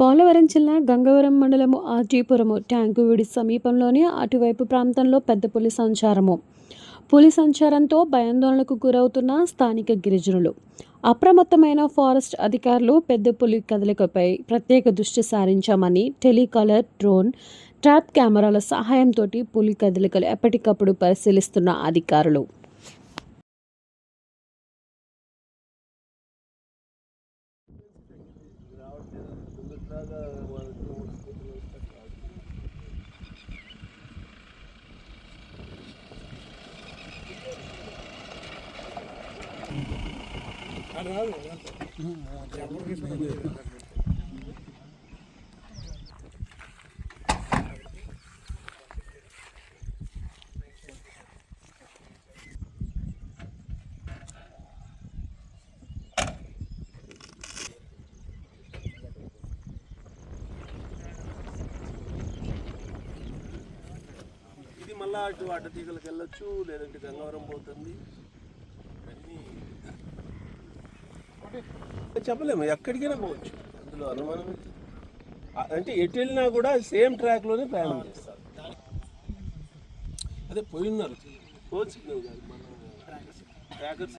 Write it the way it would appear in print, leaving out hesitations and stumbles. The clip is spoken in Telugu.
పోలవరం జిల్లా గంగవరం మండలము ఆర్జీపురము ట్యాంకువీడి సమీపంలోని అటువైపు ప్రాంతంలో పెద్ద పులి సంచారంతో భయాందోళనకు గురవుతున్న స్థానిక గిరిజనులు. అప్రమత్తమైన ఫారెస్ట్ అధికారులు పెద్ద పులి కదలికపై ప్రత్యేక దృష్టి సారించామని టెలికాలర్, డ్రోన్, ట్రాప్ కెమెరాల సహాయంతో పులి కదలికలు ఎప్పటికప్పుడు పరిశీలిస్తున్న అధికారులు మళ్ళా అటు అడ్డతీగలకు వెళ్ళొచ్చు, లేదంటే గంగవరం పోతుంది. చెప్పలేము, ఎక్కడికైనా పోవచ్చు, అందులో అనుమానం. అంటే ఎటు వెళ్ళినా కూడా సేమ్ ట్రాక్లోనే ప్రయాణం చేస్తారు. అదే పోయిన్నారు, ఫోన్ సిగ్నల్ కాదు, మన ట్రాకర్స్.